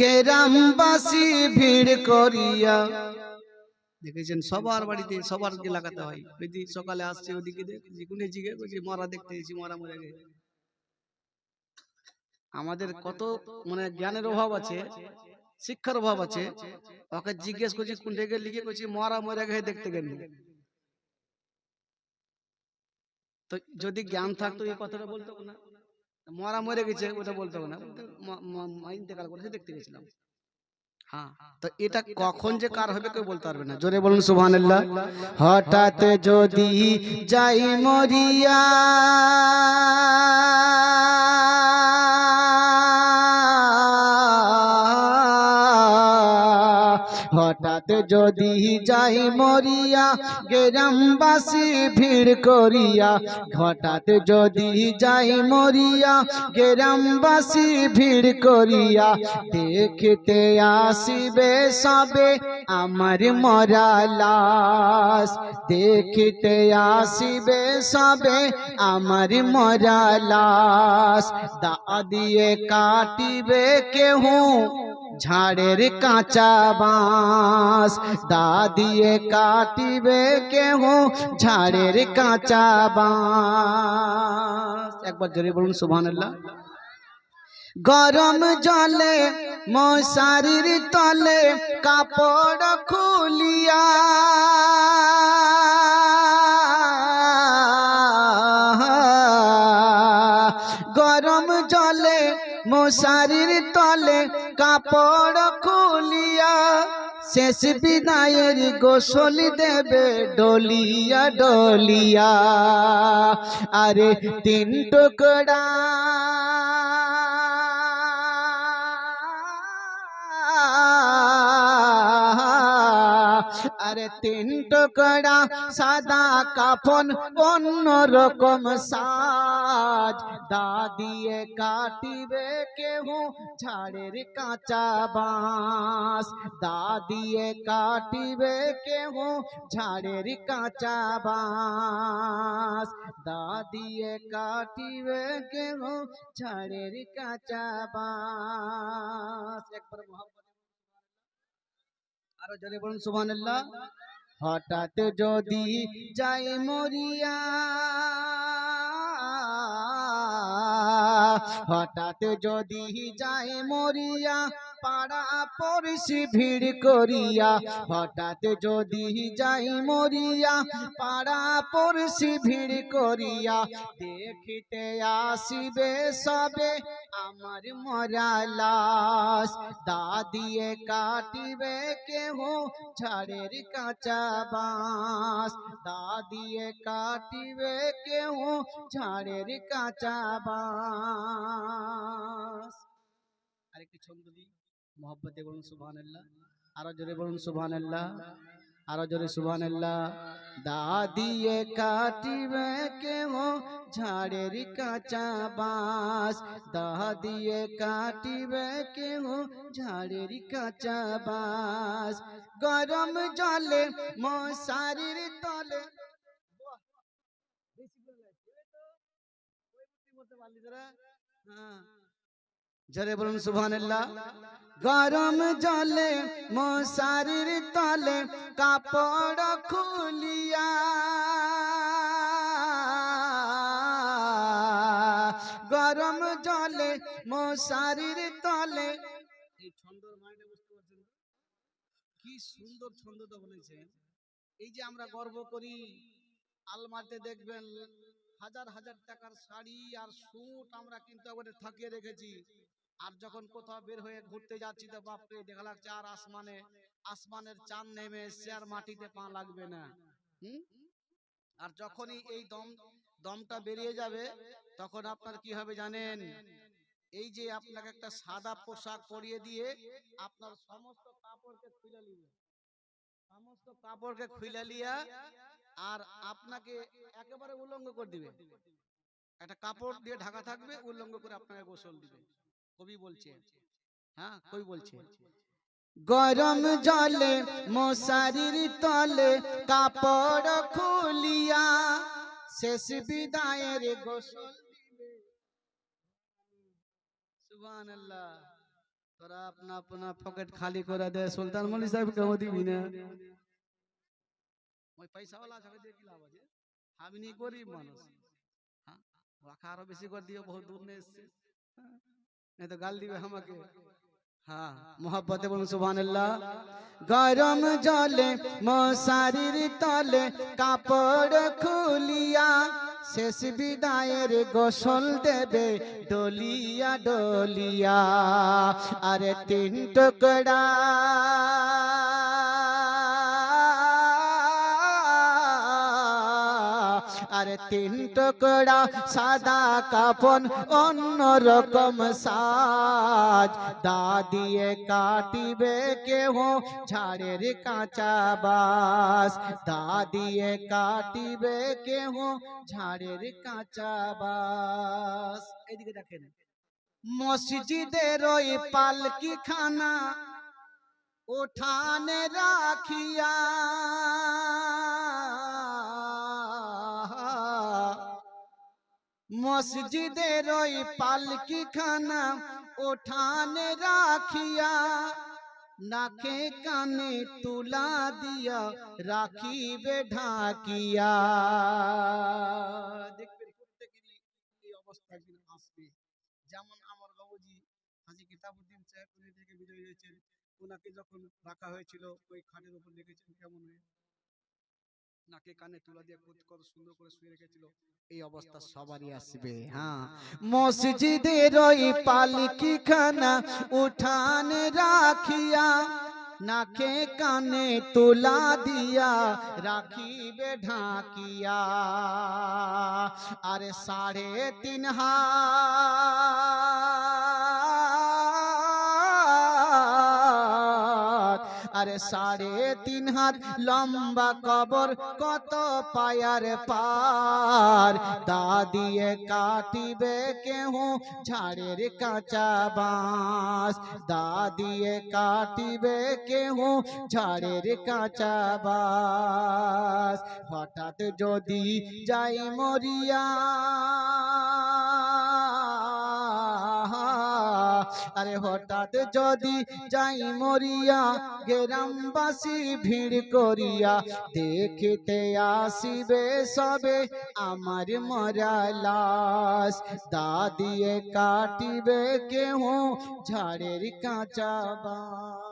গ্রামবাসী ভিড় করিয়া। দেখেছেন সবার বাড়িতে সবার লাগাতে হয়। ওই সকালে আসছে ওদিকে যেগুনে জিগে বলছি মরা দেখতে এসেছি, মরা মরে গে। আমাদের কত মানে জ্ঞানের অভাব আছে, শিক্ষার অভাব আছে। ওকে জিজ্ঞেস করছি কোন জায়গায় লিখে করছি মরা মরে গে দেখতে গেল। তো যদি জ্ঞান থাকতো এই কথাটা বলতো না, মরা মরে গেছে ওটা বলতো না, ইন্তেকাল করেছে দেখতে গেছিলাম। হ্যাঁ, তো এটা কখন যে কার হবে কেউ বলতে পারবে না। জোরে বলুন সুবহানাল্লাহ। হঠাৎ যদি যাই মরিয়া, হঠাৎ যদি যাই মরিয়া, গ্রামবাসী ভিড় করিয়া। হঠাৎ যদি যাই মরিয়া, গ্রামবাসী ভিড় করিয়া। দেখতে আসিবে সবে আমার মরা লাশ, দেখতে আসিবে সবে আমার মরা লাশ। দা দিয়ে কাটিবে কেহু ঝাড়ের কাঁচা বাঁশ, দা দিয়ে কাটিবে কেহ ঝাড়ের কাঁচা বাঁশ। একবার জোরে বলুন সুবহানাল্লাহ। গরম জলে মশারির তলে কাপড় খুলিয়া, গরম জলে মশারির তলে কাপড় খুলিয়া। শেষ বিদায়ের গোসল দেবে ডলিয়া ডলিয়া। আরে তিন টুকরা আরে তিন টুকরা সাদা কাফন অন্য রকম সাজ। দা দিয়ে কাটিবে কেহ ঝাড়ের কাঁচা বাঁশ, দা দিয়ে কাটিবে কেহ ঝাড়ের কাঁচা বাঁশ, দা দিয়ে কাটিবে কেহ ঝাড়ের কাঁচা বাঁশ। একবার আরো জোরে বলুন সুবহানাল্লাহ। হঠাৎ যদি যাই মরিয়া, হঠাৎ যদি যাই মরিয়া, পাড়া পড়শি ভিড় করিয়া। হঠাৎ যদি যাই মরিয়া, পাড়া পড়শি ভিড় করিয়া। দেখিতে আসিবে সবে আমার মরা লাশ, দা দিয়ে কাটিবে কেহ ঝাড়ের কাঁচা বাঁশ, দা দিয়ে কাটিবে কেহ ঝাড়ের কাঁচা বাঁশ। আরেকটি ছন্দ দিই, মোহাব্বতে বলুন সুবহানাল্লাহ। আরো জোরে বলুন সুবহানাল্লাহ, আরো জোরে সুবহানাল্লাহ। দা দিয়ে কাটিবে কেহ ঝাড়ের কাঁচা বাঁশ, দা দিয়ে কাটিবে কেহ ঝাড়ের কাঁচা বাঁশ। গরম জলে মশারির তলে, জোরে বলুন সুবহানাল্লাহ। গরম জলে মশারির তলে কাপড় খুলিয়া, গরম জলে মশারির তলে। এই ছন্দর মানেটা বুঝতে পারছেন? কি সুন্দর ছন্দটা বলেছেন। এই যে আমরা গর্ব করি, আলমারিতে দেখবেন হাজার হাজার টাকার শাড়ি আর স্যুট আমরা কিন্তু একবারে থাকিয়ে রেখেছি। আর যখন কোথাও বের হয়ে ঘুরতে যাচ্ছি তো বাপরে দেখা লাগছে আর আসমানের চাঁদ নেমে এসছে, আর মাটিতে পা লাগবে না। আর যখনই এই দমটা বেরিয়ে যাবে তখন আপনার কি হবে জানেন? এই যে আপনাকে একটা সাদা পোশাক পরিয়ে দিয়ে আপনার সমস্ত কাপড়কে খুলে নিবে, সমস্ত কাপড়কে খুলে লিয়া আর আপনাকে একেবারে উলঙ্গ করে দিবে। একটা কাপড় দিয়ে ঢাকা থাকবে, উলঙ্গ করে আপনাকে গোসল দিবে। কবি বলছে, হ্যাঁ কবি বলছে, গরম জলে মশারির তলে কাপড় খুলিয়া। শেষ বিদায়ের গোসল দিবে। সুবহানাল্লাহ। তোরা আপনা আপনা পকেট খালি করে দে, সুলতান মলি সাহেব কেউ দিবি না। ওই পয়সাওয়ালা আছে, দিয়ে কি লাভ আছে? আমি নি গরিব মানুষ। হ্যাঁ, ওকে আরো বেশি করে দিও, বহুত দূর নিয়ে এসছে। হ্যাঁ, नहीं तो गाल दिवे हमके। हाँ, मोहब्बते बोलूं सुभानअल्लाह। गरम जले मशारिर तले कापड़ खुलिया শেষ বিদায়ের গোসল দেবে ডলিয়া ডলিয়া। আরে তিন টুকরা আরে তিন টুকরা সাদা কাফন অন্য রকম সাজ, দা দিয়ে কাটিবে কেহ ঝাড়ের কাঁচা বাস, দা দিয়ে কাটিবে কেহ ঝাড়ের কাঁচা বাস। এইদিকে দেখেন, মসজিদের ওই পালকি খানা উঠানে রাখিয়া মসজিদের ওই পালকি খানা উঠানে রাখিয়া নাকে কানে তুলা দিয়া রাখিবে ঢাকিয়া। দেখবেন প্রত্যেকেরই এই অবস্থা একদিন আসবে। যেমন আমার বাবুজি হাজী কিতাবউদ্দিন সাহেব উনি থেকে বিজয় হয়েছেন, ওনাকে যখন রাখা হয়েছিল ওই খাটের উপর রেখেছেন কেমন হয়ে, নাকে কানে তুলা দিয়ে কত সুন্দর করে শুয়ে রেখেছিল। এই অবস্থা সবারই আসবে। হ্যাঁ, মসজিদের ওই পালকি খানা উঠানে রাখিয়া নাকে কানে তুলা দিয়া রাখিবে ঢাকিয়া। আরে 3.5 হাত, আরে 3.5 হাত লম্বা কবর, কত পায়ার পার, দা দিয়ে কাটিবে কেহ ঝাড়ের কাঁচা বাঁশ, দা দিয়ে কাটিবে কেহ ঝাড়ের কাঁচা বাঁশ। হঠাৎ যদি যাই মরিয়া, আরে হঠাৎ যদি যাই মরিয়া, গ্রামবাসী ভিড় করিয়া দেখিতে আসিবে সবে আমার মরা লাশ, দা দিয়ে কাটিবে কেহ ঝাড়ের কাঁচা বাঁশ।